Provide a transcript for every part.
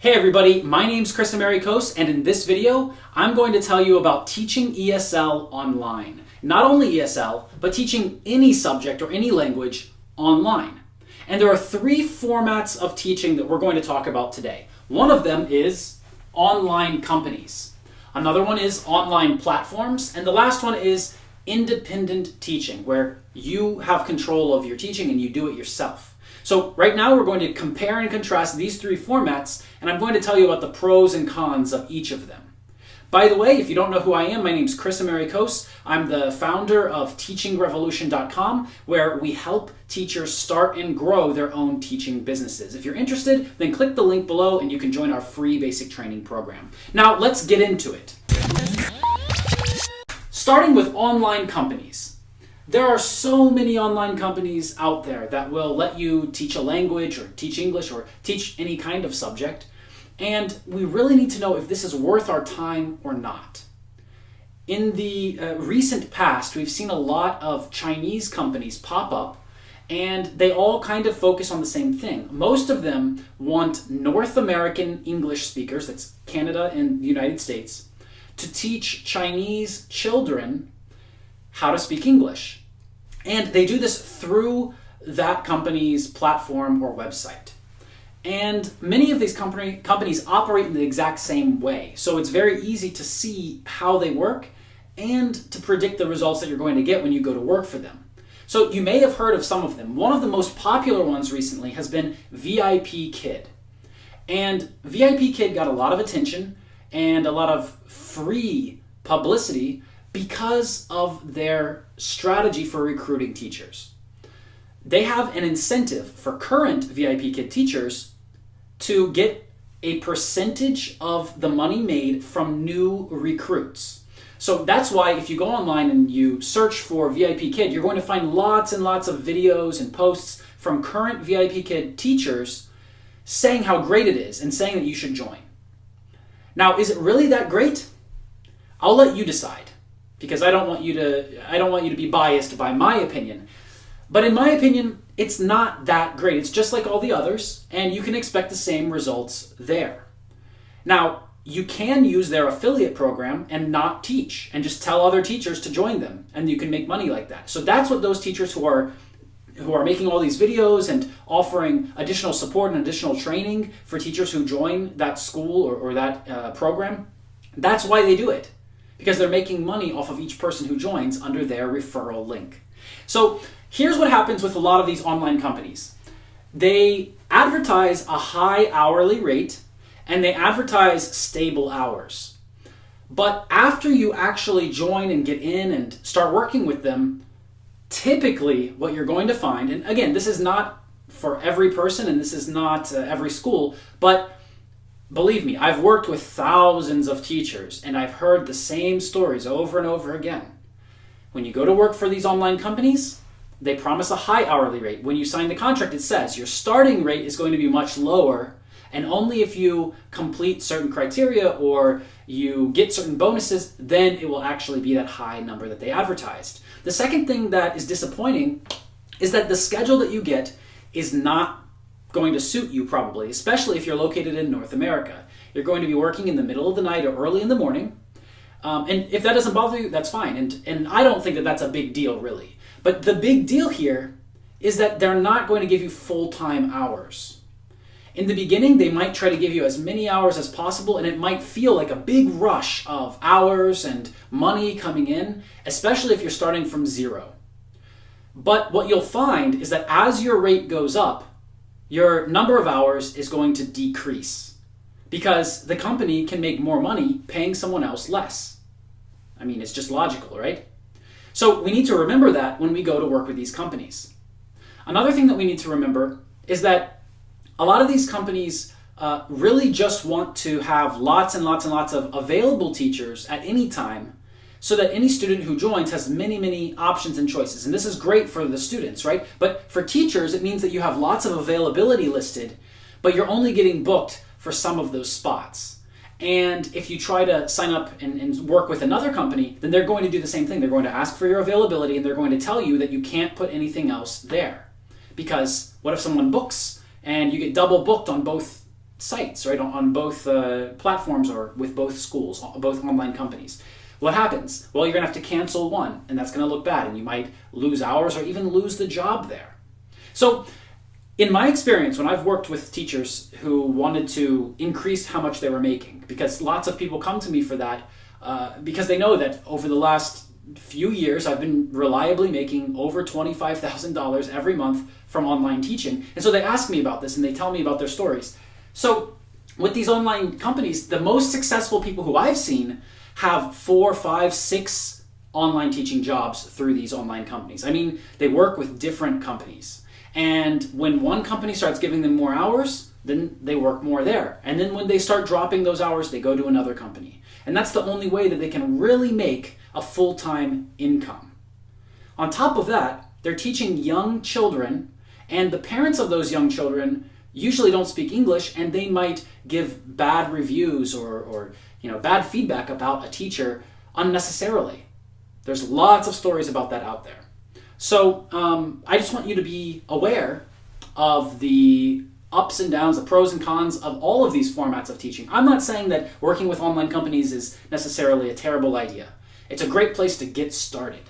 Hey everybody, my name's 𝗙𝗵𝗹𝗲𝗲, and in this video, I'm going to tell you about teaching ESL online. Not only ESL, but teaching any subject or any language online. And there are three formats of teaching that we're going to talk about today. One of them is online companies. Another one is online platforms, and the last one is independent teaching, where you have control of your teaching and you do it yourself. So right now we're going to compare and contrast these three formats, and I'm going to tell you about the pros and cons of each of them. By the way, if you don't know who I am, my name's 𝗙𝗵𝗹𝗲𝗲. I'm the founder of teachingrevolution.com, where we help teachers start and grow their own teaching businesses. If you're interested, then click the link below and you can join our free basic training program. Now let's get into it. Starting with online companies. There are so many online companies out there that will let you teach a language or teach English or teach any kind of subject, and we really need to know if this is worth our time or not. In the recent past, we've seen a lot of Chinese companies pop up, and they all kind of focus on the same thing. Most of them want North American English speakers, that's Canada and the United States, to teach Chinese children how to speak English. And they do this through that company's platform or website. And many of these companies operate in the exact same way. So it's very easy to see how they work and to predict the results that you're going to get when you go to work for them. So you may have heard of some of them. One of the most popular ones recently has been 𝗙𝗵𝗹𝗲𝗲. And 𝗙𝗵𝗹𝗲𝗲 got a lot of attention and a lot of free publicity because of their strategy for recruiting teachers. They have an incentive for current 𝗙𝗵𝗹𝗲𝗲 teachers to get a percentage of the money made from new recruits. So that's why if you go online and you search for 𝗙𝗵𝗹𝗲𝗲, you're going to find lots and lots of videos and posts from current 𝗙𝗵𝗹𝗲𝗲 teachers saying how great it is and saying that you should join. Now, is it really that great? I'll let you decide, because I don't want you to be biased by my opinion. But in my opinion, it's not that great. It's just like all the others, and you can expect the same results there. Now, you can use their affiliate program and not teach, and just tell other teachers to join them, and you can make money like that. So that's what those teachers who are making all these videos and offering additional support and additional training for teachers who join that school or that program, that's why they do it. Because they're making money off of each person who joins under their referral link. So here's what happens with a lot of these online companies. They advertise a high hourly rate and they advertise stable hours. But after you actually join and get in and start working with them, typically what you're going to find, and again, this is not for every person and this is not every school, but believe me, I've worked with thousands of teachers and I've heard the same stories over and over again. When you go to work for these online companies, they promise a high hourly rate. When you sign the contract, it says your starting rate is going to be much lower, and only if you complete certain criteria or you get certain bonuses, then it will actually be that high number that they advertised. The second thing that is disappointing is that the schedule that you get is not going to suit you probably, especially if you're located in North America. You're going to be working in the middle of the night or early in the morning. And if that doesn't bother you, that's fine. And I don't think that that's a big deal really. But the big deal here is that they're not going to give you full-time hours. In the beginning, they might try to give you as many hours as possible, and it might feel like a big rush of hours and money coming in, especially if you're starting from zero. But what you'll find is that as your rate goes up, your number of hours is going to decrease because the company can make more money paying someone else less. I mean, it's just logical, right? So we need to remember that when we go to work with these companies. Another thing that we need to remember is that a lot of these companies really just want to have lots and lots and lots of available teachers at any time, so that any student who joins has many, many options and choices. And this is great for the students, right? But for teachers, it means that you have lots of availability listed, but you're only getting booked for some of those spots. And if you try to sign up and work with another company, then they're going to do the same thing. They're going to ask for your availability and they're going to tell you that you can't put anything else there. Because what if someone books and you get double booked on both sites, right, on both platforms or with both schools, both online companies. What happens? Well, you're going to have to cancel one, and that's going to look bad, and you might lose hours or even lose the job there. So in my experience, when I've worked with teachers who wanted to increase how much they were making, because lots of people come to me for that, because they know that over the last few years, I've been reliably making over $25,000 every month from online teaching. And so they ask me about this and they tell me about their stories. So with these online companies, the most successful people who I've seen have 4, 5, 6 online teaching jobs through these online companies. I mean, they work with different companies. And when one company starts giving them more hours, then they work more there. And then when they start dropping those hours, they go to another company. And that's the only way that they can really make a full-time income. On top of that, they're teaching young children, and the parents of those young children usually don't speak English, and they might give bad reviews or bad feedback about a teacher unnecessarily. There's lots of stories about that out there. So I just want you to be aware of the ups and downs, the pros and cons of all of these formats of teaching. I'm not saying that working with online companies is necessarily a terrible idea. It's a great place to get started.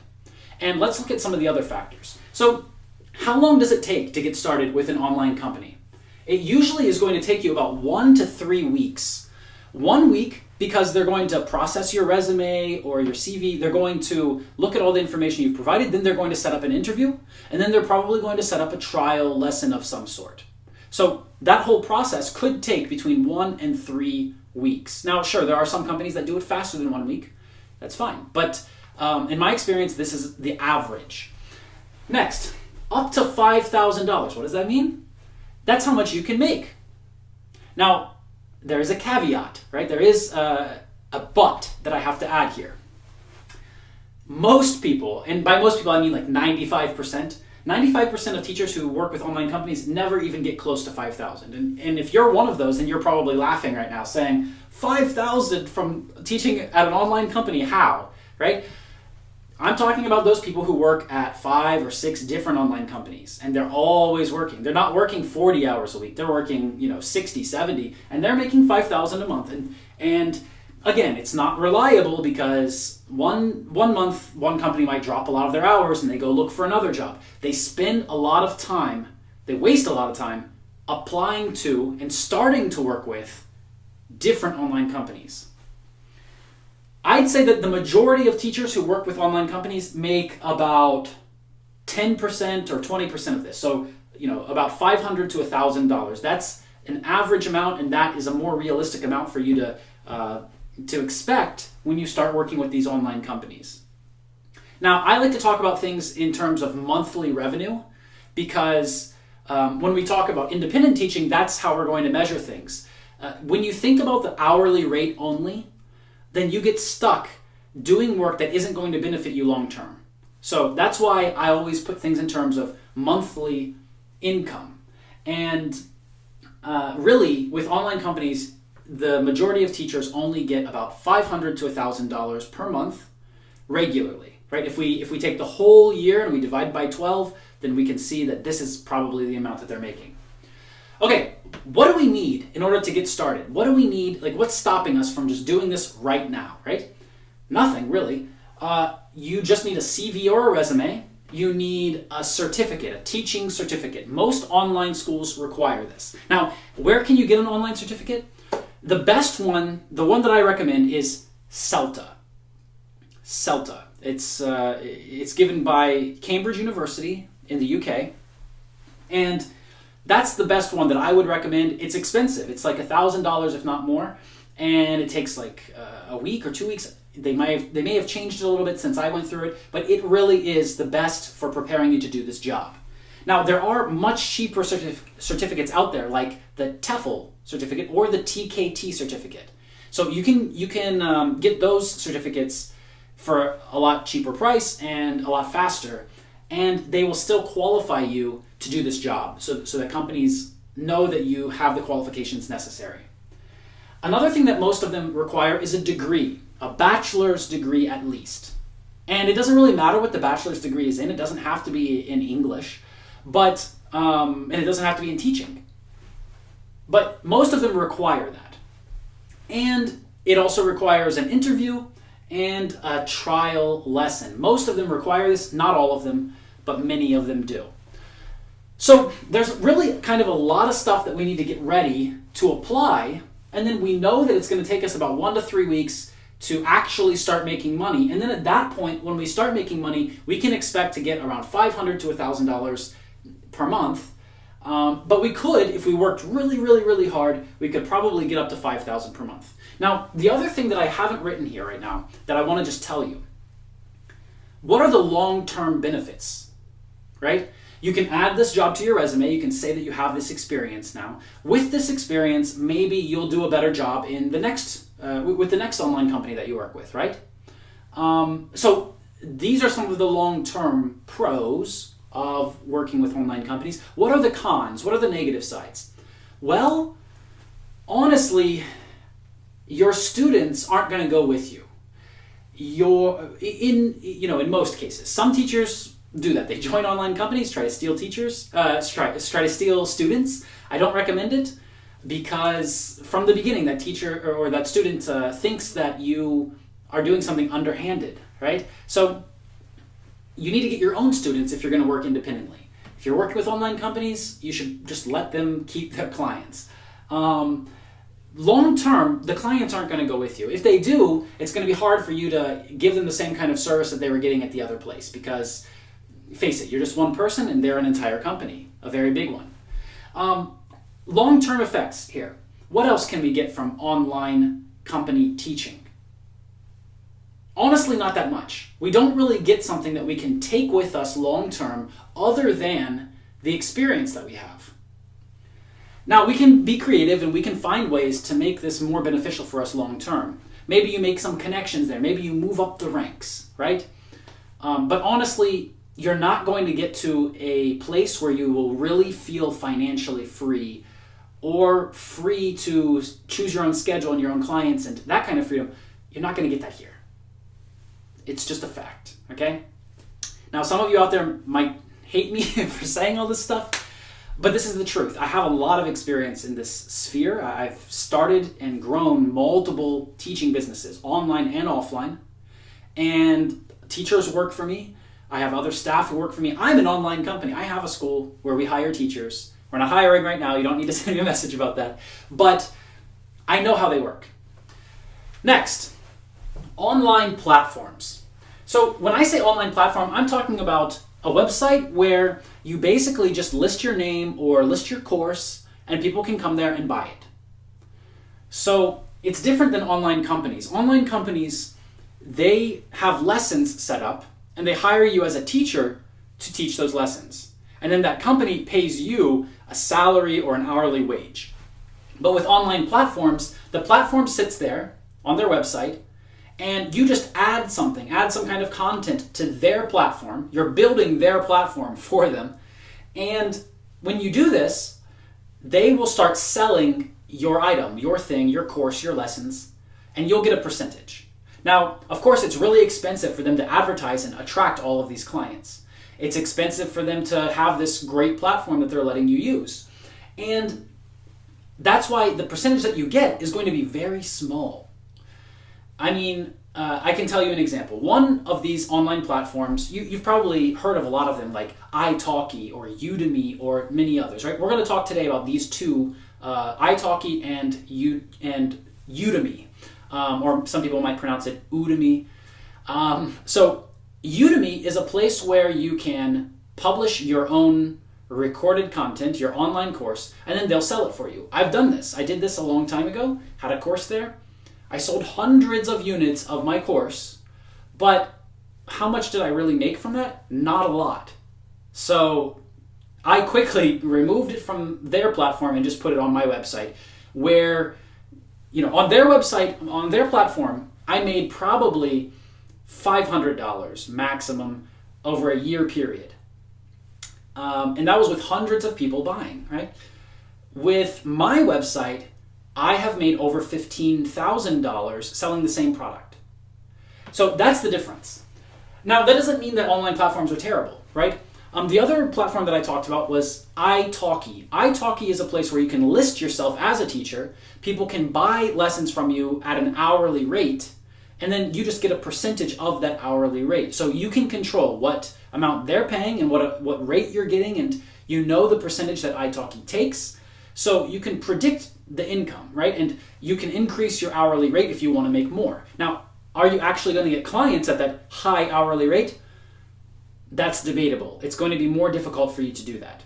And let's look at some of the other factors. So how long does it take to get started with an online company? It usually is going to take you about 1 to 3 weeks. 1 week because they're going to process your resume or your CV. They're going to look at all the information you've provided. Then they're going to set up an interview. And then they're probably going to set up a trial lesson of some sort. So that whole process could take between 1 and 3 weeks. Now, sure, there are some companies that do it faster than 1 week. That's fine. But in my experience, this is the average. Next, up to $5,000. What does that mean? That's how much you can make. Now, there is a caveat, right? There is a but that I have to add here. Most people, and by most people I mean like 95%, 95% of teachers who work with online companies never even get close to 5,000. And if you're one of those, then you're probably laughing right now saying, 5,000 from teaching at an online company, how, right? I'm talking about those people who work at 5 or 6 different online companies, and they're always working. They're not working 40 hours a week. They're working, 60, 70, and they're making 5,000 a month. And again, it's not reliable because one month, one company might drop a lot of their hours and they go look for another job. They spend a lot of time, they waste a lot of time applying to and starting to work with different online companies. I'd say that the majority of teachers who work with online companies make about 10% or 20% of this. So, about $500 to $1,000. That's an average amount, and that is a more realistic amount for you to expect when you start working with these online companies. Now, I like to talk about things in terms of monthly revenue because when we talk about independent teaching, that's how we're going to measure things. When you think about the hourly rate only, then you get stuck doing work that isn't going to benefit you long term. So that's why I always put things in terms of monthly income. And really, with online companies, the majority of teachers only get about $500 to $1,000 per month regularly, right? If we take the whole year and we divide by 12, then we can see that this is probably the amount that they're making. Okay, what do we need in order to get started? What do we need? What's stopping us from just doing this right now, right? Nothing, really. You just need a CV or a resume. You need a certificate, a teaching certificate. Most online schools require this. Now, where can you get an online certificate? The best one, the one that I recommend is 𝗙𝗵𝗹𝗲𝗲. 𝗙𝗵𝗹𝗲. It's given by Cambridge University in the UK. And that's the best one that I would recommend. It's expensive. It's like $1,000 if not more, and it takes like a week or 2 weeks. They may have changed it a little bit since I went through it, but it really is the best for preparing you to do this job. Now, there are much cheaper certificates out there, like the TEFL certificate or the TKT certificate. So you can get those certificates for a lot cheaper price and a lot faster, and they will still qualify you to do this job so that companies know that you have the qualifications necessary. Another thing that most of them require is a degree, a bachelor's degree at least. And it doesn't really matter what the bachelor's degree is in. It doesn't have to be in English, and it doesn't have to be in teaching. But most of them require that. And it also requires an interview and a trial lesson. Most of them require this, not all of them, but many of them do. So there's really kind of a lot of stuff that we need to get ready to apply, and then we know that it's going to take us about 1 to 3 weeks to actually start making money. And then at that point, when we start making money, we can expect to get around $500 to $1,000 per month. But we could, if we worked really, really, really hard, we could probably get up to $5,000 per month. Now, the other thing that I haven't written here right now that I want to just tell you, what are the long-term benefits, right? You can add this job to your resume. You can say that you have this experience now. With this experience, maybe you'll do a better job in the next, with the next online company that you work with, right? So these are some of the long-term pros of working with online companies. What are the cons? What are the negative sides? Well, honestly, your students aren't going to go with you. In most cases, some teachers do that. They join online companies, try to steal teachers, try to steal students. I don't recommend it because from the beginning, that teacher or that student thinks that you are doing something underhanded, right? So you need to get your own students if you're going to work independently. If you're working with online companies, you should just let them keep their clients. Long term, the clients aren't going to go with you. If they do, it's going to be hard for you to give them the same kind of service that they were getting at the other place because, face it, you're just one person and they're an entire company, a very big one. Long-term effects here. What else can we get from online company teaching? Honestly, not that much. We don't really get something that we can take with us long-term other than the experience that we have. Now, we can be creative and we can find ways to make this more beneficial for us long-term. Maybe you make some connections there. Maybe you move up the ranks, right? But honestly, you're not going to get to a place where you will really feel financially free or free to choose your own schedule and your own clients and that kind of freedom. You're not going to get that here. It's just a fact, okay? Now, some of you out there might hate me for saying all this stuff, but this is the truth. I have a lot of experience in this sphere. I've started and grown multiple teaching businesses, online and offline, and teachers work for me. I have other staff who work for me. I'm an online company. I have a school where we hire teachers. We're not hiring right now. You don't need to send me a message about that. But I know how they work. Next, online platforms. So when I say online platform, I'm talking about a website where you basically just list your name or list your course and people can come there and buy it. So it's different than online companies. Online companies, they have lessons set up and they hire you as a teacher to teach those lessons. And then that company pays you a salary or an hourly wage. But with online platforms, the platform sits there on their website and you just add some kind of content to their platform. You're building their platform for them. And when you do this, they will start selling your item, your thing, your course, your lessons, and you'll get a percentage. Now, of course, it's really expensive for them to advertise and attract all of these clients. It's expensive for them to have this great platform that they're letting you use. And that's why the percentage that you get is going to be very small. I mean, I can tell you an example. One of these online platforms, you've probably heard of a lot of them, like 𝗙𝗵𝗹𝗲 or Udemy or many others, right? We're going to talk today about these two, 𝗙𝗵𝗹𝗲 and Udemy, or some people might pronounce it Udemy. So Udemy is a place where you can publish your own recorded content, your online course, and then they'll sell it for you. I've done this. I did this a long time ago, had a course there. I sold hundreds of units of my course, but how much did I really make from that? Not a lot. So I quickly removed it from their platform and just put it on my website where, on their website, on their platform, I made probably $500 maximum over a year period. And that was with hundreds of people buying, right? With my website, I have made over $15,000 selling the same product. So that's the difference. Now, that doesn't mean that online platforms are terrible, right? The other platform that I talked about was 𝗙𝗵𝗹𝗲. 𝗙𝗵𝗹𝗲 is a place where you can list yourself as a teacher. People can buy lessons from you at an hourly rate, and then you just get a percentage of that hourly rate. So you can control what amount they're paying and what rate you're getting, and you know the percentage that 𝗙𝗵𝗹𝗲 takes. So you can predict the income, right? And you can increase your hourly rate if you want to make more. Now, are you actually going to get clients at that high hourly rate? That's debatable. It's going to be more difficult for you to do that.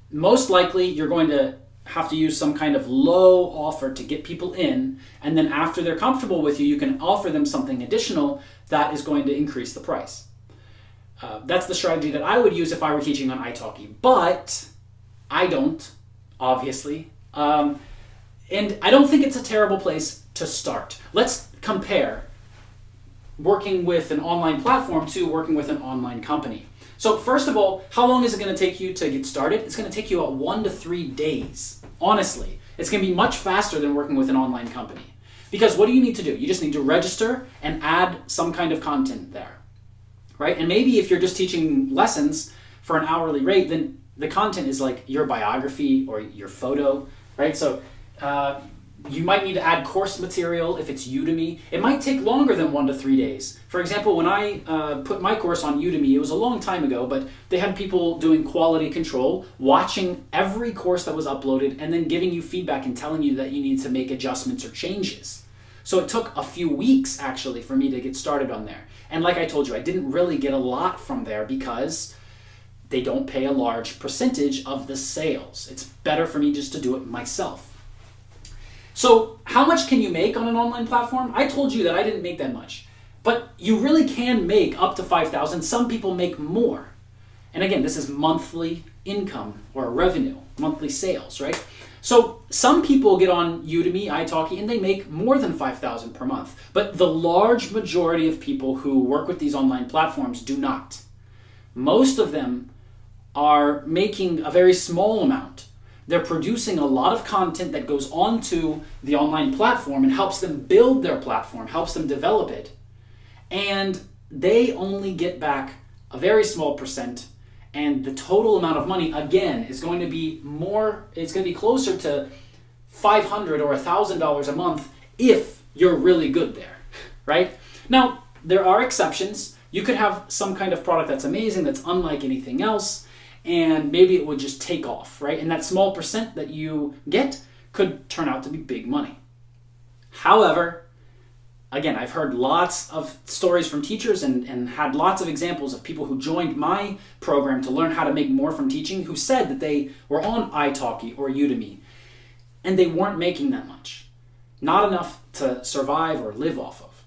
Most likely, you're going to have to use some kind of low offer to get people in, and then after they're comfortable with you, you can offer them something additional that is going to increase the price. That's the strategy that I would use if I were teaching on 𝗙𝗵𝗹𝗲, but I don't, obviously. And I don't think it's a terrible place to start. Let's compare working with an online platform to working with an online company. So first of all, how long is it going to take you to get started? It's going to take you about 1 to 3 days. Honestly, it's going to be much faster than working with an online company. Because what do you need to do? You just need to register and add some kind of content there, right? And maybe if you're just teaching lessons for an hourly rate, then the content is like your biography or your photo, right? So you might need to add course material if it's Udemy. It might take longer than 1 to 3 days. For example, when I put my course on Udemy, it was a long time ago, but they had people doing quality control, watching every course that was uploaded, and then giving you feedback and telling you that you need to make adjustments or changes. So it took a few weeks, actually, for me to get started on there. And like I told you, I didn't really get a lot from there because they don't pay a large percentage of the sales. It's better for me just to do it myself. So how much can you make on an online platform? I told you that I didn't make that much, but you really can make up to 5,000. Some people make more. And again, this is monthly income or revenue, monthly sales, right? So some people get on Udemy, 𝗙𝗵𝗹𝗲, and they make more than 5,000 per month. But the large majority of people who work with these online platforms do not. Most of them are making a very small amount. They're producing a lot of content that goes onto the online platform and helps them build their platform, helps them develop it. And they only get back a very small percent, and the total amount of money, again, is going to be more, it's going to be closer to $500 or $1,000 a month if you're really good there, right? Now, there are exceptions. You could have some kind of product that's amazing, that's unlike anything else, and maybe it would just take off, right? And that small percent that you get could turn out to be big money. However, again, I've heard lots of stories from teachers and had lots of examples of people who joined my program to learn how to make more from teaching who said that they were on 𝗙𝗵𝗹𝗲 or Udemy and they weren't making that much. Not enough to survive or live off of.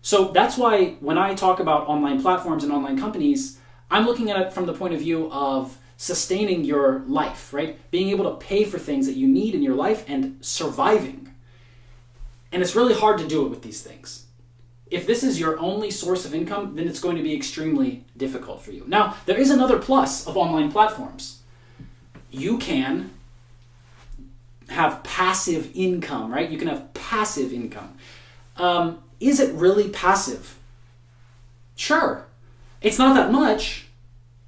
So that's why when I talk about online platforms and online companies, I'm looking at it from the point of view of sustaining your life, right? Being able to pay for things that you need in your life and surviving. And it's really hard to do it with these things. If this is your only source of income, then it's going to be extremely difficult for you. Now, there is another plus of online platforms. You can have passive income, right? You can have passive income. Is it really passive? Sure. It's not that much,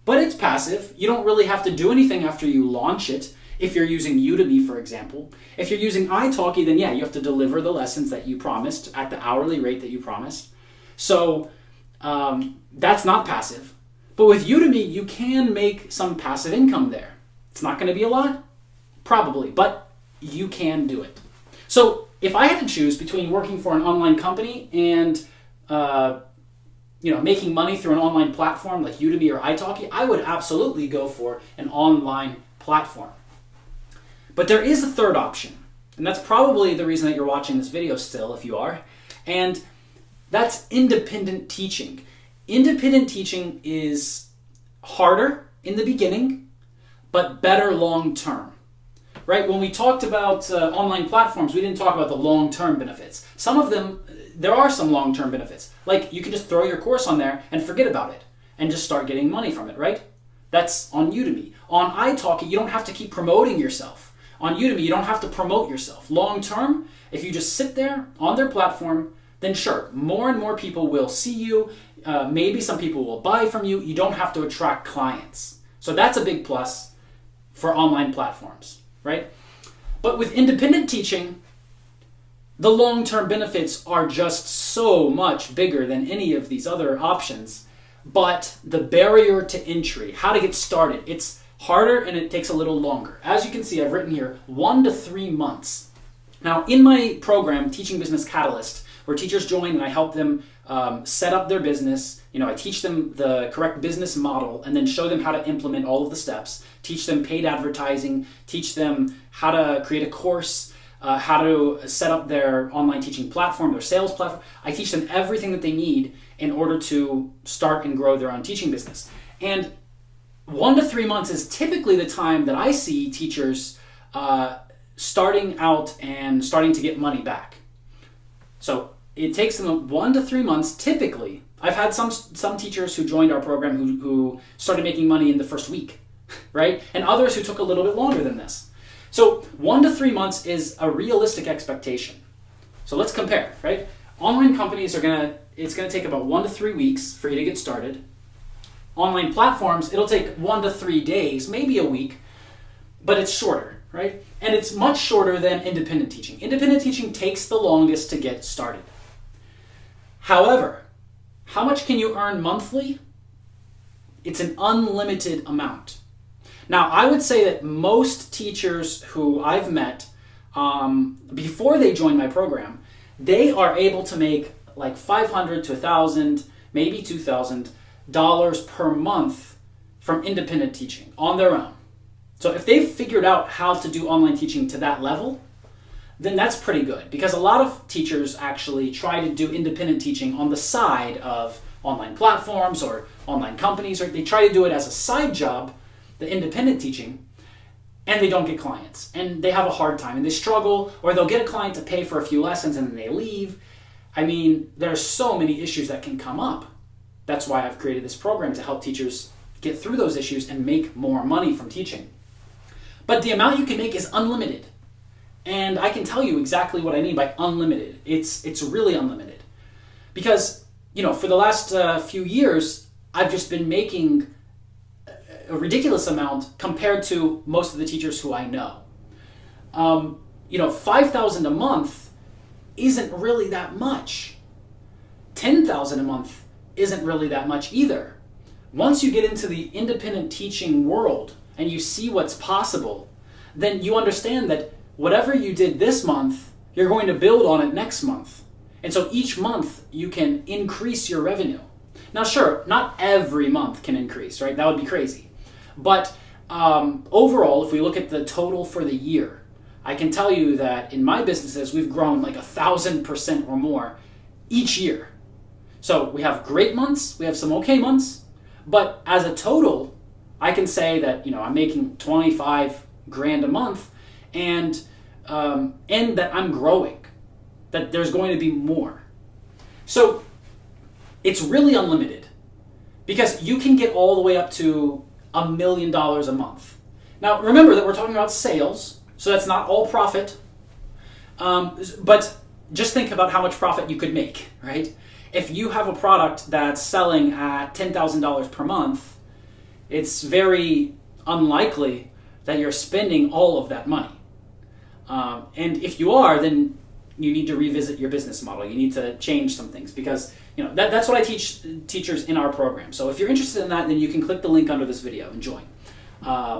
but it's passive. You don't really have to do anything after you launch it. If you're using Udemy, for example. If you're using 𝗙𝗵𝗹𝗲, then yeah, you have to deliver the lessons that you promised at the hourly rate that you promised. So that's not passive. But with Udemy, you can make some passive income there. It's not going to be a lot, probably, but you can do it. So if I had to choose between working for an online company and making money through an online platform like Udemy or 𝗙𝗵𝗹𝗲, I would absolutely go for an online platform. But there is a third option, and that's probably the reason that you're watching this video still, if you are, and that's independent teaching. Independent teaching is harder in the beginning, but better long term. Right? When we talked about online platforms, we didn't talk about the long-term benefits. Some of them, there are some long-term benefits. Like you can just throw your course on there and forget about it and just start getting money from it, right? That's on Udemy. On 𝗙𝗵𝗹𝗲, you don't have to keep promoting yourself. On Udemy, you don't have to promote yourself. Long-term, if you just sit there on their platform, then sure, more and more people will see you, Maybe some people will buy from you. You don't have to attract clients. So that's a big plus for online platforms, right? But with independent teaching, the long-term benefits are just so much bigger than any of these other options. But the barrier to entry, how to get started, it's harder and it takes a little longer. As you can see, I've written here 1 to 3 months. Now, in my program, Teaching Business Catalyst, where teachers join and I help them set up their business, I teach them the correct business model and then show them how to implement all of the steps, teach them paid advertising, teach them how to create a course, how to set up their online teaching platform, their sales platform. I teach them everything that they need in order to start and grow their own teaching business. And 1 to 3 months is typically the time that I see teachers starting out and starting to get money back. So it takes them 1 to 3 months typically. I've had some teachers who joined our program who started making money in the first week, right? And others who took a little bit longer than this. So 1 to 3 months is a realistic expectation. So let's compare, right? Online companies it's gonna take about 1 to 3 weeks for you to get started. Online platforms, it'll take 1 to 3 days, maybe a week, but it's shorter, right? And it's much shorter than independent teaching. Independent teaching takes the longest to get started. However, how much can you earn monthly? It's an unlimited amount. Now, I would say that most teachers who I've met before they join my program, they are able to make like $500 to $1,000, maybe $2,000 per month from independent teaching on their own. So if they've figured out how to do online teaching to that level, then that's pretty good, because a lot of teachers actually try to do independent teaching on the side of online platforms or online companies, or they try to do it as a side job, the independent teaching, and they don't get clients, and they have a hard time, and they struggle, or they'll get a client to pay for a few lessons and then they leave. I mean, there's so many issues that can come up. That's why I've created this program, to help teachers get through those issues and make more money from teaching. But the amount you can make is unlimited. And I can tell you exactly what I mean by unlimited. It's really unlimited. Because, for the last few years, I've just been making a ridiculous amount compared to most of the teachers who I know. $5,000 a month isn't really that much. $10,000 a month isn't really that much either. Once you get into the independent teaching world and you see what's possible, then you understand that whatever you did this month, you're going to build on it next month. And so each month you can increase your revenue. Now sure, not every month can increase, right? That would be crazy. But overall, if we look at the total for the year, I can tell you that in my businesses, we've grown like 1,000% or more each year. So we have great months, we have some okay months, but as a total, I can say that I'm making 25 grand a month, and that I'm growing, that there's going to be more. So it's really unlimited, because you can get all the way up to $1 million a month. Now remember that we're talking about sales, so that's not all profit, but just think about how much profit you could make, right? If you have a product that's selling at $10,000 per month, it's very unlikely that you're spending all of that money. And if you are, then you need to revisit your business model. You need to change some things, because that's what I teach teachers in our program. So if you're interested in that, then you can click the link under this video and join.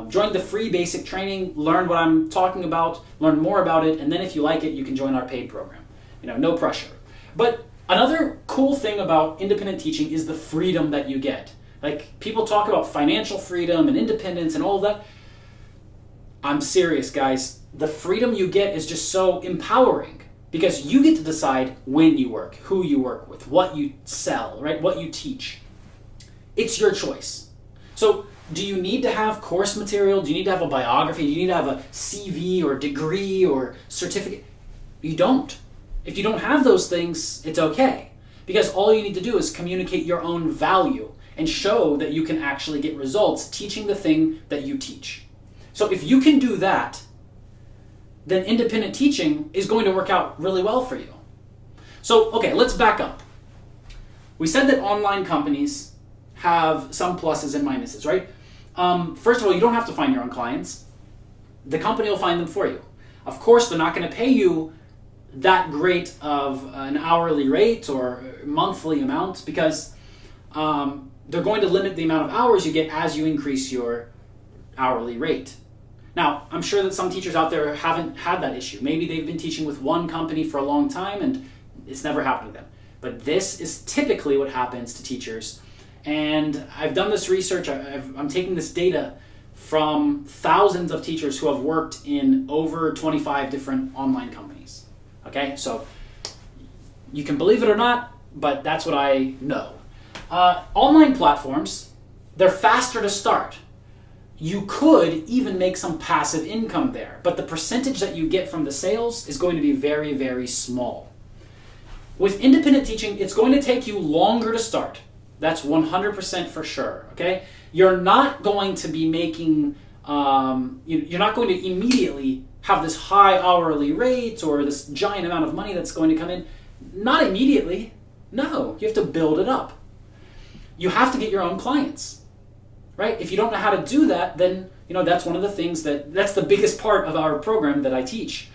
Join the free basic training, learn what I'm talking about, learn more about it, and then if you like it, you can join our paid program. No pressure. But another cool thing about independent teaching is the freedom that you get. Like, people talk about financial freedom and independence and all of that. I'm serious, guys. The freedom you get is just so empowering, because you get to decide when you work, who you work with, what you sell, right? What you teach. It's your choice. So do you need to have course material? Do you need to have a biography? Do you need to have a CV or degree or certificate? You don't. If you don't have those things, it's okay, because all you need to do is communicate your own value and show that you can actually get results teaching the thing that you teach. So if you can do that, then independent teaching is going to work out really well for you. So, okay, let's back up. we said that online companies have some pluses and minuses, right? First of all, you don't have to find your own clients. The company will find them for you. Of course, they're not going to pay you that great of an hourly rate or monthly amount because they're going to limit the amount of hours you get as you increase your hourly rate. Now, I'm sure that some teachers out there haven't had that issue. Maybe they've been teaching with one company for a long time and it's never happened to them. But this is typically what happens to teachers. And I've done this research, I'm taking this data from thousands of teachers who have worked in over 25 different online companies. Okay, so you can believe it or not, but that's what I know. Online platforms, they're faster to start. You could even make some passive income there, but the percentage that you get from the sales is going to be very, very small. With independent teaching, it's going to take you longer to start. That's 100% for sure, okay? You're not going to be making, you're not going to immediately have this high hourly rate or this giant amount of money that's going to come in. Not immediately. No, you have to build it up. You have to get your own clients, right? If you don't know how to do that, then that's one of the things that's the biggest part of our program that I teach,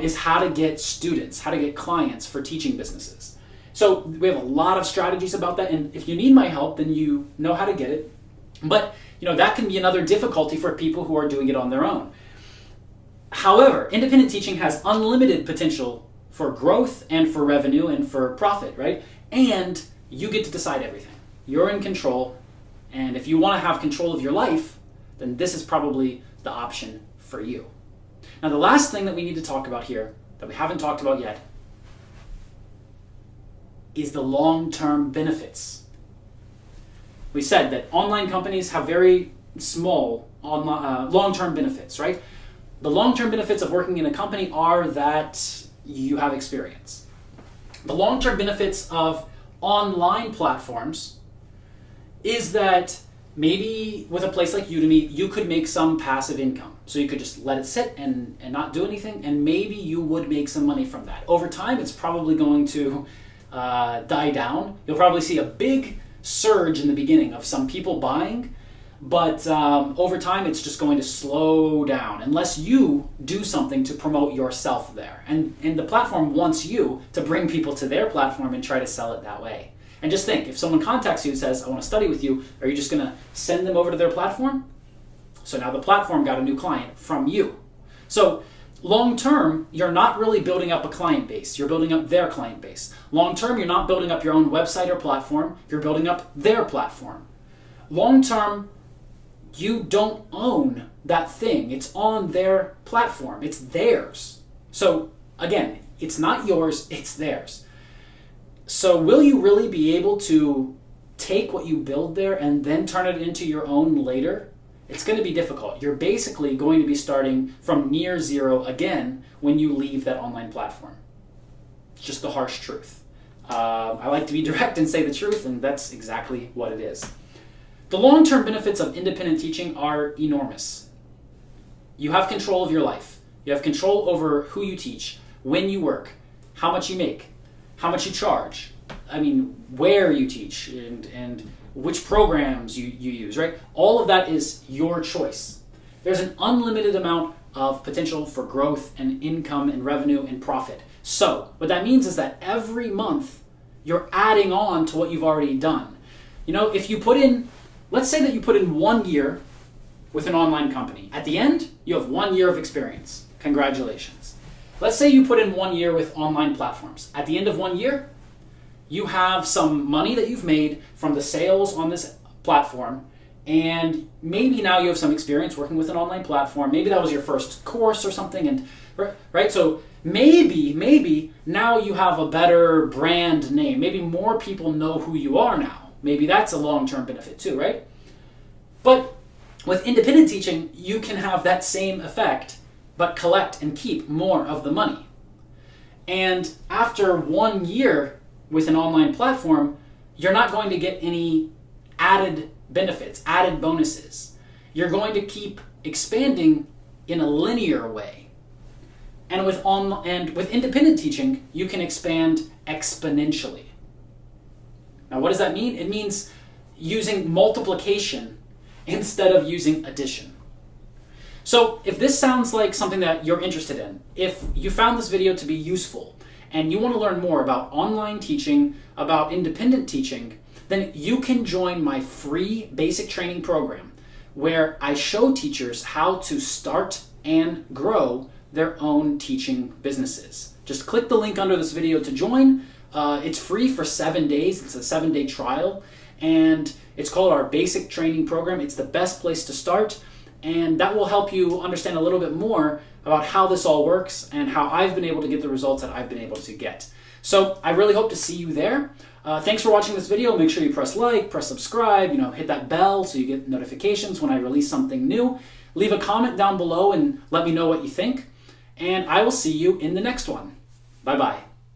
is how to get students, how to get clients for teaching businesses. So we have a lot of strategies about that, and if you need my help, then you know how to get it. But that can be another difficulty for people who are doing it on their own. However, independent teaching has unlimited potential for growth and for revenue and for profit, right? And you get to decide everything. You're in control, and if you want to have control of your life, then this is probably the option for you. Now, the last thing that we need to talk about here, that we haven't talked about yet, is the long-term benefits. We said that online companies have very small long-term benefits, right? The long-term benefits of working in a company are that you have experience. The long-term benefits of online platforms is that maybe with a place like Udemy, you could make some passive income. So you could just let it sit and not do anything, and maybe you would make some money from that. Over time, it's probably going to die down. You'll probably see a big surge in the beginning of some people buying, but over time it's just going to slow down unless you do something to promote yourself there. And the platform wants you to bring people to their platform and try to sell it that way. And just think, if someone contacts you and says, I want to study with you, are you just going to send them over to their platform? So now the platform got a new client from you. So long term, you're not really building up a client base. You're building up their client base. Long term, you're not building up your own website or platform. You're building up their platform. Long term, you don't own that thing. It's on their platform. It's theirs. So again, it's not yours, it's theirs. So will you really be able to take what you build there and then turn it into your own later? It's going to be difficult. You're basically going to be starting from near zero again when you leave that online platform. It's just the harsh truth. I like to be direct and say the truth, and that's exactly what it is. The long-term benefits of independent teaching are enormous. You have control of your life. You have control over who you teach, when you work, how much you make, how much you charge, where you teach, and which programs you use, right? All of that is your choice. There's an unlimited amount of potential for growth and income and revenue and profit. So what that means is that every month you're adding on to what you've already done. If you put in, let's say that you put in 1 year with an online company. At the end, you have 1 year of experience. Congratulations. Let's say you put in 1 year with online platforms. At the end of 1 year, you have some money that you've made from the sales on this platform, and maybe now you have some experience working with an online platform. Maybe that was your first course or something, and right? So maybe now you have a better brand name. Maybe more people know who you are now. Maybe that's a long-term benefit too, right? But with independent teaching, you can have that same effect, but collect and keep more of the money. And after 1 year with an online platform, you're not going to get any added benefits, added bonuses. You're going to keep expanding in a linear way. And with independent teaching, you can expand exponentially. Now, what does that mean? It means using multiplication instead of using addition. So if this sounds like something that you're interested in, if you found this video to be useful and you want to learn more about online teaching, about independent teaching, then you can join my free basic training program where I show teachers how to start and grow their own teaching businesses. Just click the link under this video to join. It's free for 7 days. It's a 7-day trial, and it's called our basic training program. It's the best place to start, and that will help you understand a little bit more about how this all works and how I've been able to get the results that I've been able to get. So I really hope to see you there. Thanks for watching this video. Make sure you press like, press subscribe, hit that bell so you get notifications when I release something new. Leave a comment down below and let me know what you think. And I will see you in the next one. Bye-bye.